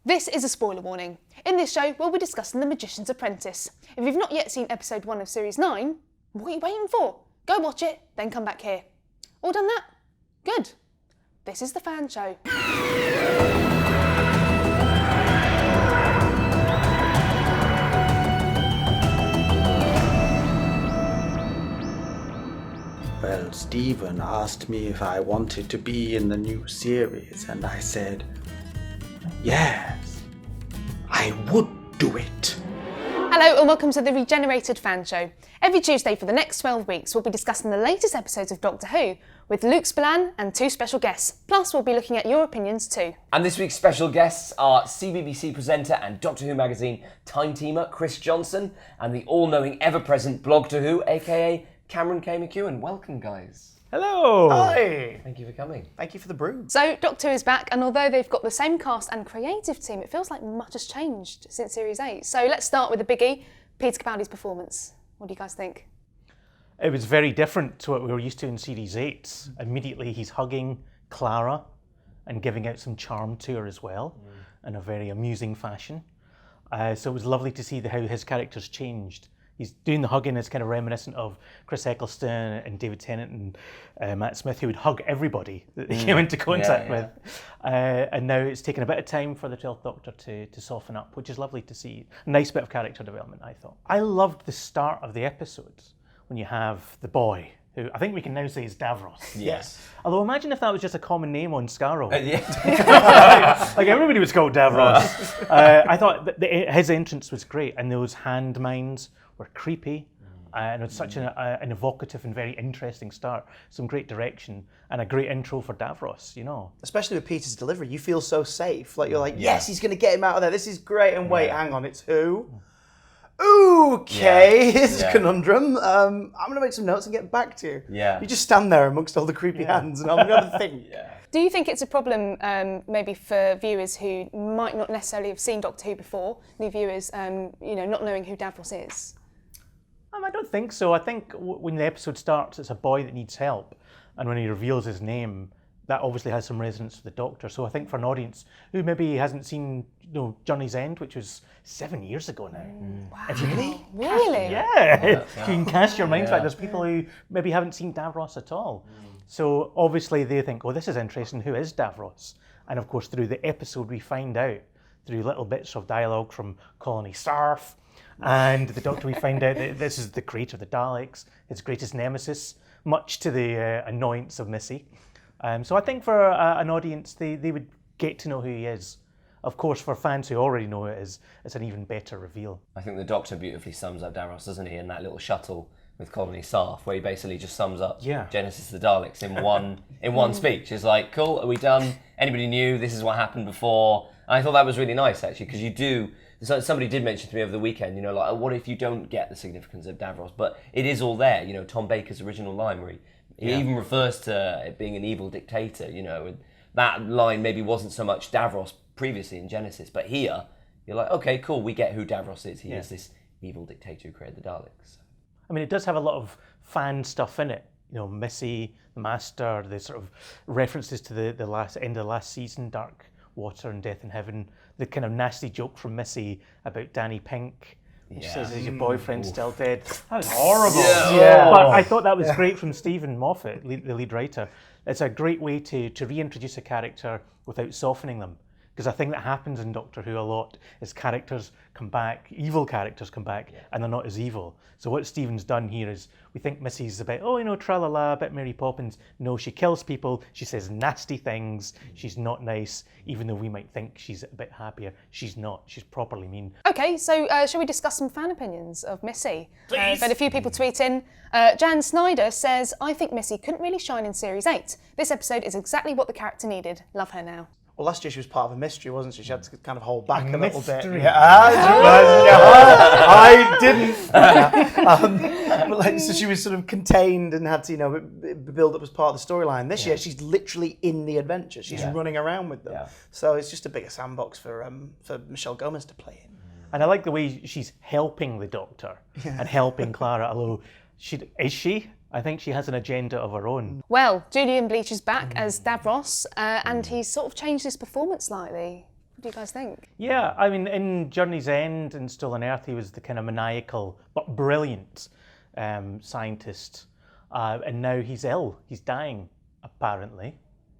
This is a spoiler warning. In this show, we'll be discussing The Magician's Apprentice. If you've not yet seen episode 1 of series 9, what are you waiting for? Go watch it, then come back here. All done that? Good. This is The Fan Show. Well, Stephen asked me if I wanted to be in the new series, and I said, yes, I would do it. Hello and welcome to the Regenerated Fan Show. Every Tuesday for the next 12 weeks we'll be discussing the latest episodes of Doctor Who with Luke Spillane and 2 special guests. Plus we'll be looking at your opinions too. And this week's special guests are CBBC presenter and Doctor Who magazine time-teamer Chris Johnson and the all-knowing ever-present Blog to Who, aka Cameron K. McEwan. Welcome, guys. Hello! Hi! Thank you for coming. Thank you for the brew. So Doctor Who is back, and although they've got the same cast and creative team, it feels like much has changed since series 8. So let's start with the biggie, Peter Capaldi's performance. What do you guys think? It was very different to what we were used to in Series 8. Immediately he's hugging Clara and giving out some charm to her as well in a very amusing fashion. So it was lovely to see how his character's changed. He's doing the hugging is kind of reminiscent of Chris Eccleston and David Tennant and Matt Smith, who would hug everybody that they came into contact with. And now it's taken a bit of time for the 12th Doctor to soften up, which is lovely to see. A nice bit of character development, I thought. I loved the start of the episode when you have the boy, who I think we can now say is Davros. Yes. Although imagine if that was just a common name on Scarrow. Yeah. Like everybody was called Davros. I thought that his entrance was great, and those hand mines were creepy, and it was such an evocative and very interesting start. Some great direction and a great intro for Davros, you know. Especially with Peter's delivery, you feel so safe. Like you're like, yes, he's going to get him out of there. This is great. And wait, hang on, it's who? Okay, here's a conundrum. I'm going to make some notes and get back to you. Yeah. You just stand there amongst all the creepy hands, and I'm going to think. Do you think it's a problem maybe for viewers who might not necessarily have seen Doctor Who before, new viewers, not knowing who Davros is? I don't think so. I think when the episode starts, it's a boy that needs help, and when he reveals his name, that obviously has some resonance to the Doctor. So I think for an audience who maybe hasn't seen, Journey's End, which was 7 years ago now. Wow. Really? Yeah. You can cast your mind back. There's people who maybe haven't seen Davros at all. So obviously they think, oh, this is interesting. Who is Davros? And of course, through the episode, we find out through little bits of dialogue from Colony Sarf. And the Doctor, we find out that this is the creator of the Daleks, his greatest nemesis, much to the annoyance of Missy. So I think for an audience, they would get to know who he is. Of course, for fans who already know who it is, it's an even better reveal. I think the Doctor beautifully sums up Davros, doesn't he, in that little shuttle with Colony Sarf, where he basically just sums up Genesis of the Daleks in one speech. It's like, cool, are we done? Anybody new? This is what happened before. And I thought that was really nice, actually, because you do... So somebody did mention to me over the weekend, what if you don't get the significance of Davros? But it is all there, Tom Baker's original line where he even refers to it being an evil dictator, and that line maybe wasn't so much Davros previously in Genesis, but here, you're like, okay, cool, we get who Davros is. He is this evil dictator who created the Daleks. I mean, it does have a lot of fan stuff in it. Missy, the Master, the sort of references to the last end of the last season, Dark Water and Death in Heaven, the kind of nasty joke from Missy about Danny Pink. She says, is your boyfriend still dead? That was horrible. Yeah. But I thought that was great from Stephen Moffat, the lead writer. It's a great way to reintroduce a character without softening them. Because I think that happens in Doctor Who a lot is characters come back, evil characters come back, and they're not as evil. So what Stephen's done here is, we think Missy's a bit, tra-la-la, a bit Mary Poppins. No, she kills people, she says nasty things, she's not nice, even though we might think she's a bit happier. She's not, she's properly mean. Okay, so shall we discuss some fan opinions of Missy? We've had a few people tweet in. Jan Snyder says, I think Missy couldn't really shine in Series 8. This episode is exactly what the character needed. Love her now. Well, last year she was part of a mystery, wasn't she? She had to kind of hold back a little bit. Yeah, I didn't. But so she was sort of contained and had to, build up as part of the storyline. This year, she's literally in the adventure. She's running around with them. Yeah. So it's just a bigger sandbox for Michelle Gomez to play in. And I like the way she's helping the Doctor and helping Clara, although I think she has an agenda of her own. Well, Julian Bleach is back as Davros, and he's sort of changed his performance slightly. What do you guys think? Yeah, I mean, in Journey's End and Stolen Earth, he was the kind of maniacal but brilliant scientist. And now he's ill. He's dying, apparently.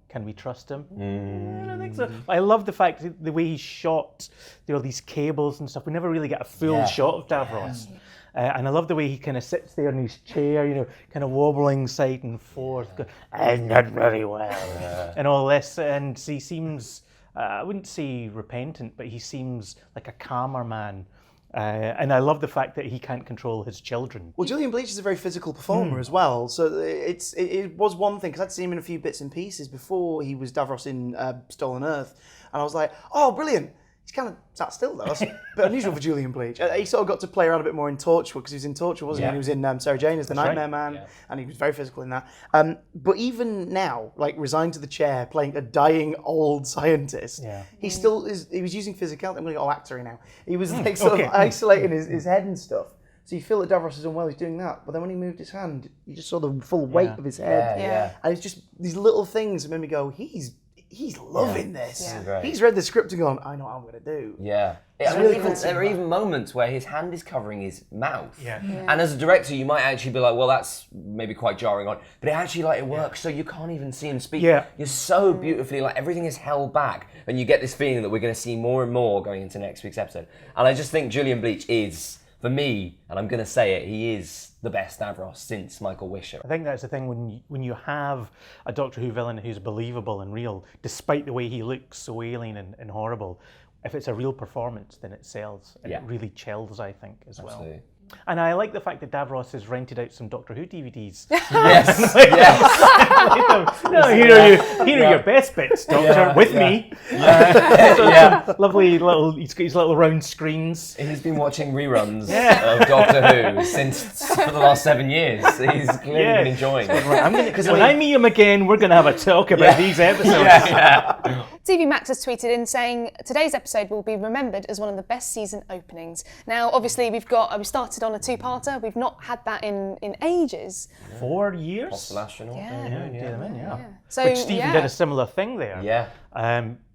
Can we trust him? I don't think so. I love the fact that the way he shot these cables and stuff. We never really get a full shot of Davros. And I love the way he kind of sits there in his chair, kind of wobbling side and forth, going, I'm not very well, and all this. And he seems, I wouldn't say repentant, but he seems like a calmer man. And I love the fact that he can't control his children. Well, Julian Bleach is a very physical performer as well, so it was one thing, because I'd seen him in a few bits and pieces before he was Davros in Stolen Earth, and I was like, oh, brilliant. He's kind of sat still, though. That's a bit unusual for Julian Bleach. He sort of got to play around a bit more in Torchwood, because he was in Torchwood, wasn't he? And he was in Sarah Jane as the Nightmare Man, and he was very physical in that. But even now, like resigned to the chair, playing a dying old scientist, he still is. He was using physicality. I'm going to go all actory now. He was like sort of isolating his head and stuff. So you feel that Davros is unwell, he's doing that. But then when he moved his hand, you just saw the full weight of his head. And it's just these little things that made me go, he's loving this. Yeah. He's read the script and gone, I know what I'm going to do. Yeah. There are even moments where his hand is covering his mouth. And as a director, you might actually be like, well, that's maybe quite jarring on. But it actually, it works, so you can't even see him speak. You're so beautifully, everything is held back. And you get this feeling that we're going to see more and more going into next week's episode. And I just think Julian Bleach is, for me, and I'm going to say it, he is the best Davros since Michael Wisher. I think that's the thing when you have a Doctor Who villain who's believable and real, despite the way he looks so alien and horrible. If it's a real performance, then it sells, and it really chills, I think, as well. And I like the fact that Davros has rented out some Doctor Who DVDs. Yes. No, here are your best bits, Doctor, with me. Lovely little, he's got his little round screens. He's been watching reruns of Doctor Who for the last 7 years. He's clearly been enjoying it. When I meet him again, we're going to have a talk about these episodes. TV Max has tweeted in saying, today's episode will be remembered as one of the best season openings. Now, obviously, we started on a two-parter. We've not had that in ages. 4 years? Possible astronaut. So, Which Stephen did a similar thing there. Yeah.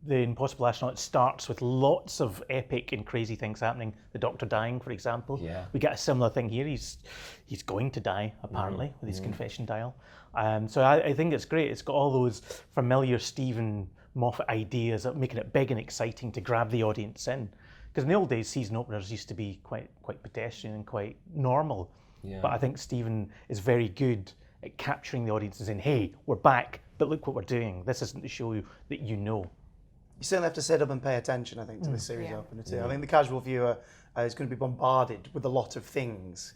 The Impossible Astronaut starts with lots of epic and crazy things happening. The Doctor dying, for example. We get a similar thing here. He's going to die, apparently, with his confession dial. So I think it's great. It's got all those familiar Stephen Moffat ideas of making it big and exciting to grab the audience in. Because in the old days, season openers used to be quite pedestrian and quite normal. But I think Stephen is very good at capturing the audience and saying, hey, we're back, but look what we're doing. This isn't the show that you know. You certainly have to sit up and pay attention, I think, to this series opener too. I think the casual viewer is going to be bombarded with a lot of things,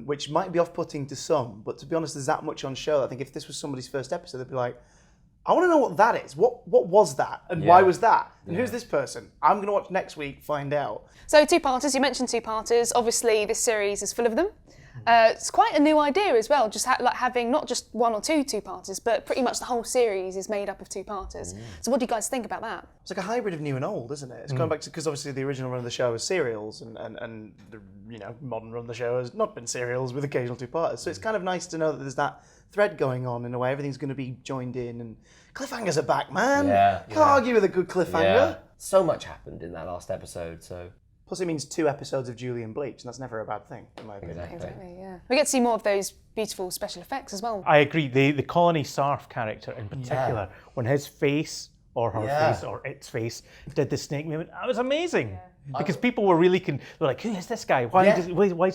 which might be off-putting to some, but to be honest, there's that much on show. I think if this was somebody's first episode, they'd be like, I want to know what that is. What was that? And why was that? And who's this person? I'm going to watch next week, find out. So two-parters, you mentioned two-parters. Obviously, this series is full of them. It's quite a new idea as well, just having not just one or two-parters, but pretty much the whole series is made up of two-parters. So what do you guys think about that? It's like a hybrid of new and old, isn't it? It's going back to, because obviously the original run of the show was serials, and the modern run of the show has not been serials with occasional two-parters. So it's kind of nice to know that there's that thread going on in a way. Everything's going to be joined in, and cliffhangers are back, man. Can't argue with a good cliffhanger. So much happened in that last episode, so... Plus, it means 2 episodes of Julian Bleach, and that's never a bad thing, in my opinion. Exactly, yeah. We get to see more of those beautiful special effects as well. I agree. The Colony Sarf character in particular, when his face or her face or its face did the snake movement, that was amazing. Because people were really they're like, who is this guy? Why is he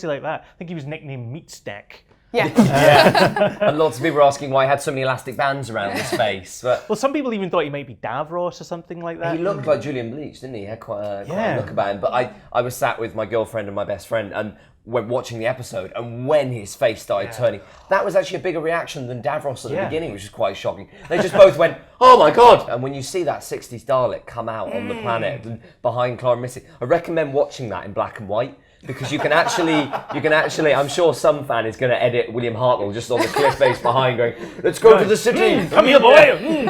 like that? I think he was nicknamed Meat Stick. And lots of people were asking why he had so many elastic bands around his face. But well, some people even thought he might be Davros or something like that. He looked like Julian Bleach, didn't he? He had quite a look about him. But I was sat with my girlfriend and my best friend, and we're watching the episode, and when his face started turning, that was actually a bigger reaction than Davros at the beginning, which was quite shocking. They just both went, oh my God! And when you see that 60s Dalek come out on the planet and behind Clara and Missy, I recommend watching that in black and white. Because you can actually, I'm sure some fan is going to edit William Hartnell just on the cliff face behind going, let's go to the city. Come here, boy.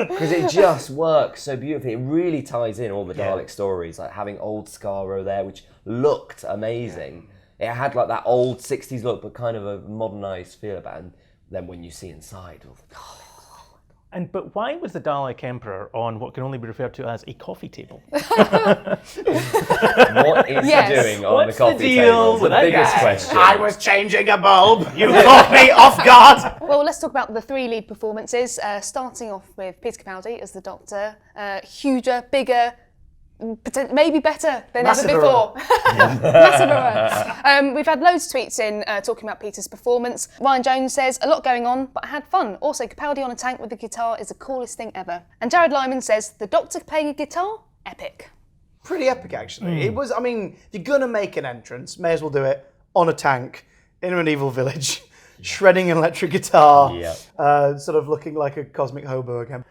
Because it just works so beautifully. It really ties in all the Dalek stories, like having old Skaro there, which looked amazing. It had like that old 60s look, but kind of a modernised feel about it. And then when you see inside all the Daleks, But why was the Dalek Emperor on what can only be referred to as a coffee table? What is he Yes. doing on What's the coffee the deal table? with The that biggest guy? question. I was changing a bulb. You caught me off guard. Well, let's talk about the 3 lead performances, starting off with Peter Capaldi as the Doctor. Huger, bigger, maybe better than Massive ever before. Massive error. We've had loads of tweets in talking about Peter's performance. Ryan Jones says, a lot going on, but I had fun. Also, Capaldi on a tank with a guitar is the coolest thing ever. And Jared Lyman says, the Doctor playing a guitar? Epic. Pretty epic, actually. It was, I mean, if you're going to make an entrance, may as well do it on a tank in a medieval village, shredding an electric guitar, sort of looking like a cosmic hobo again.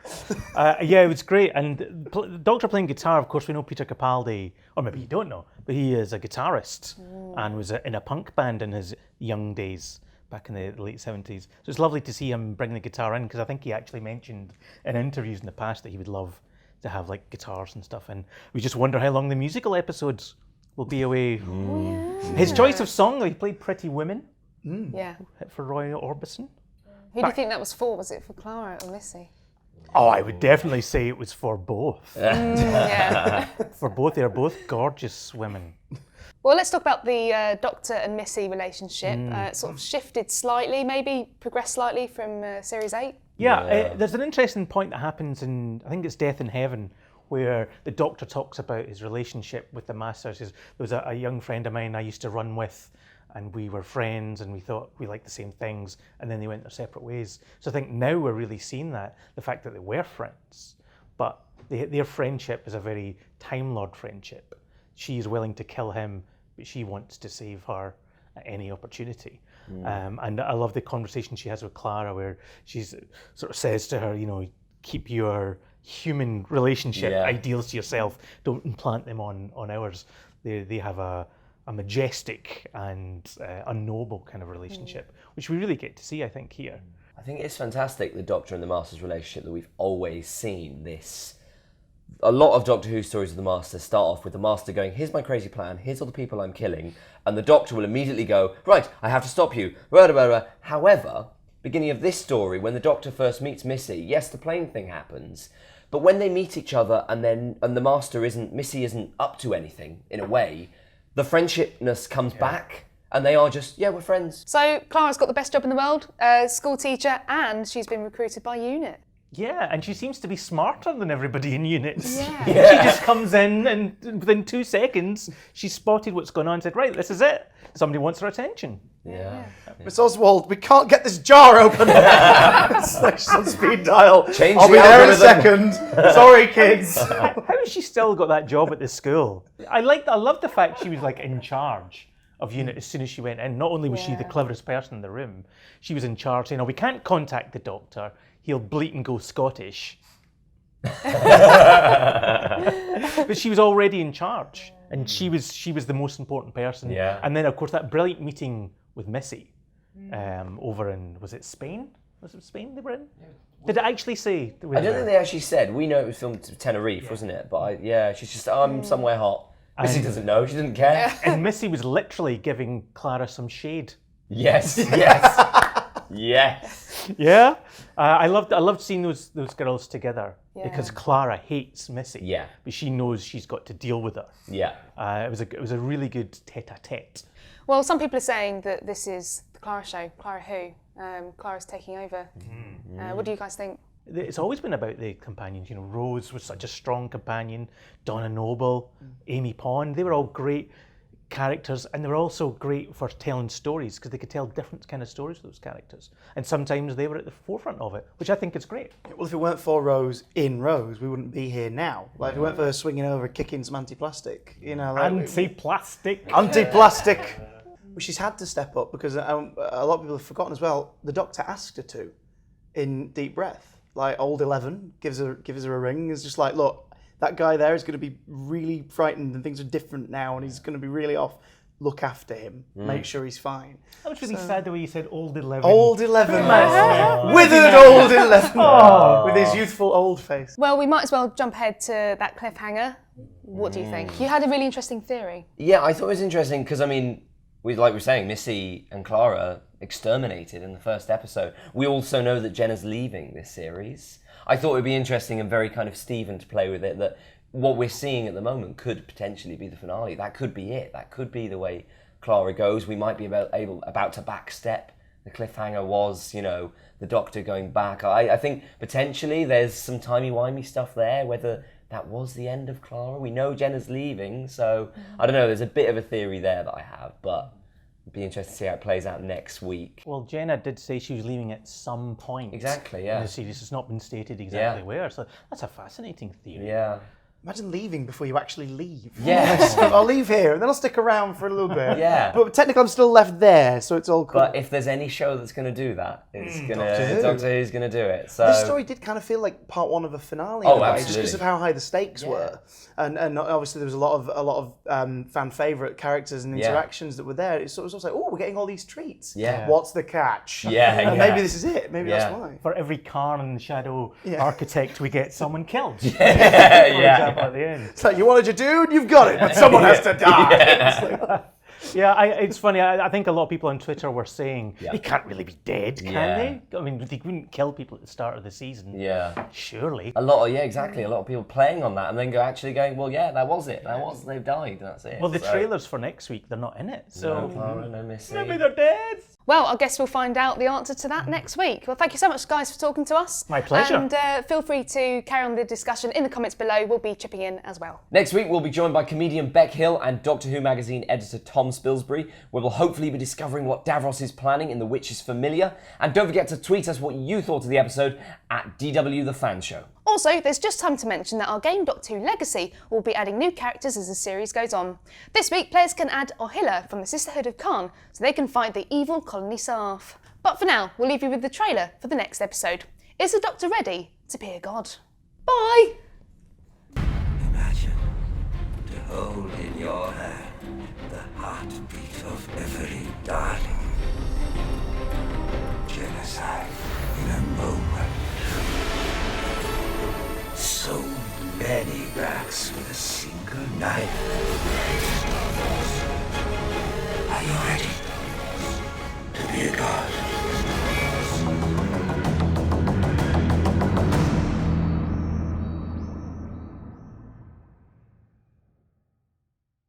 Yeah, it was great. And the Doctor playing guitar, of course, we know Peter Capaldi, or maybe you don't know, but he is a guitarist and was in a punk band in his young days back in the late 70s. So it's lovely to see him bring the guitar in, because I think he actually mentioned in interviews in the past that he would love to have like guitars and stuff. And we just wonder how long the musical episodes will be away. His choice of song, he played Pretty Women Yeah. for Roy Orbison. Who do you think that was for? Was it for Clara or Missy? Oh, I would definitely say it was for both. Yeah. For both, they're both gorgeous women. Well, let's talk about the Doctor and Missy relationship. Sort of shifted slightly, maybe progressed slightly from Series 8. Yeah, there's an interesting point that happens in, I think it's Death in Heaven, where the Doctor talks about his relationship with the Master. He says, there was a young friend of mine I used to run with, and we were friends, and we thought we liked the same things, and then they went their separate ways. So I think now we're really seeing that, the fact that they were friends, but their friendship is a very Time Lord friendship. She is willing to kill him, but she wants to save her at any opportunity. And I love the conversation she has with Clara, where she sort of says to her, you know, keep your human relationship ideals to yourself. Don't implant them on ours. They have a majestic and unknowable kind of relationship, which we really get to see, I think, here. I think it's fantastic, the Doctor and the Master's relationship, that we've always seen this. A lot of Doctor Who stories of the Master start off with the Master going, here's my crazy plan, here's all the people I'm killing, and the Doctor will immediately go, right, I have to stop you. However, beginning of this story, when the Doctor first meets Missy, yes, the plane thing happens, but when they meet each other and the Master Missy isn't up to anything, in a way, the friendshipness comes back, and they are just, we're friends. So Clara's got the best job in the world, school teacher, and she's been recruited by UNIT. Yeah, and she seems to be smarter than everybody in units. Yeah. She just comes in, and within 2 seconds, she spotted what's going on and said, right, this is it. Somebody wants her attention. Yeah. Miss Oswald, we can't get this jar open. It's like she's on speed dial. Change I'll the be there in a algorithm. second. Sorry, kids. How has she still got that job at the school? I love the fact she was like in charge of unit as soon as she went in. Not only was she the cleverest person in the room, she was in charge saying, we can't contact the Doctor. He'll bleat and go Scottish. But she was already in charge, and she was the most important person. Yeah. And then, of course, that brilliant meeting with Missy over in, was it Spain? Was it Spain they were in? Did it actually say? I don't think they actually said. We know it was filmed at Tenerife, wasn't it? But she's just, I'm somewhere hot. Missy doesn't know. She doesn't care. And Missy was literally giving Clara some shade. Yes. Yes. Yeah, I loved seeing those girls together because Clara hates Missy. Yeah. But she knows she's got to deal with her. Yeah. It was a really good tete-a-tete. Well, some people are saying that this is the Clara show, Clara Who. Clara's taking over. What do you guys think? It's always been about the companions. You know, Rose was such a strong companion. Donna Noble, Amy Pond, they were all great characters, and they were also great for telling stories because they could tell different kind of stories with those characters. And sometimes they were at the forefront of it, which I think is great. Well, if it weren't for Rose in Rose, we wouldn't be here now. Like, if it weren't for her swinging over, kicking some anti-plastic, you know. Like, Anti-plastic. Anti-plastic. Well, she's had to step up because a lot of people have forgotten as well. The Doctor asked her to in Deep Breath. Like, old 11 gives her a ring. It's just like, look, that guy there is going to be really frightened and things are different now and he's going to be really off. Look after him. Make sure he's fine. That was really sad the way you said old 11. Old 11. Withered old 11. With his youthful old face. Well, we might as well jump ahead to that cliffhanger. What do you think? You had a really interesting theory. Yeah, I thought it was interesting because, I mean, like we were saying, Missy and Clara exterminated in the first episode. We also know that Jenna's leaving this series. I thought it would be interesting and very kind of Steven to play with it, that what we're seeing at the moment could potentially be the finale. That could be it. That could be the way Clara goes. We might be about to backstep. The cliffhanger was, the Doctor going back. I think potentially there's some timey-wimey stuff there, whether that was the end of Clara. We know Jenna's leaving, so I don't know. There's a bit of a theory there that I have, but it'd be interesting to see how it plays out next week. Well, Jenna did say she was leaving at some point. Exactly, yeah. In the series. It's not been stated exactly where, so that's a fascinating theory. Yeah. Imagine leaving before you actually leave. Yeah. I'll leave here and then I'll stick around for a little bit. Yeah. But technically I'm still left there, so it's all cool. But if there's any show that's going to do that, it's Doctor Who's going to do it. So this story did kind of feel like part one of a finale. Oh, in a way, absolutely. just because of how high the stakes were, and obviously there was a lot of fan favorite characters and interactions that were there. It was also like, oh, we're getting all these treats. Yeah. What's the catch? Yeah. Maybe this is it. Maybe that's why. For every Karen Shadow architect, we get someone killed. For example, at the end. It's like, you wanted your dude, you've got it, but someone has to die. It's funny. I think a lot of people on Twitter were saying they can't really be dead, can they? I mean, they wouldn't kill people at the start of the season. Yeah. Surely. A lot of people playing on that and then going, well, yeah, that was it. They've died. That's it. Well, the trailers for next week, they're not in it. So no Clara, no Missy. Maybe they're dead. Well, I guess we'll find out the answer to that next week. Well, thank you so much, guys, for talking to us. My pleasure. And feel free to carry on the discussion in the comments below. We'll be chipping in as well. Next week, we'll be joined by comedian Beck Hill and Doctor Who magazine editor Tom Spilsbury, where we'll hopefully be discovering what Davros is planning in The Witch's Familiar. And don't forget to tweet us what you thought of the episode at DW The Fan Show. Also, there's just time to mention that our game Doctor Who Legacy will be adding new characters as the series goes on. This week, players can add Ohila from the Sisterhood of Khan, so they can fight the evil colony staff. But for now, we'll leave you with the trailer for the next episode. Is the Doctor ready to be a god? Bye! Imagine to hold in your hand the heartbeat of every darling. Genocide in a moment. So many racks with a single knife. Are you ready to be a god?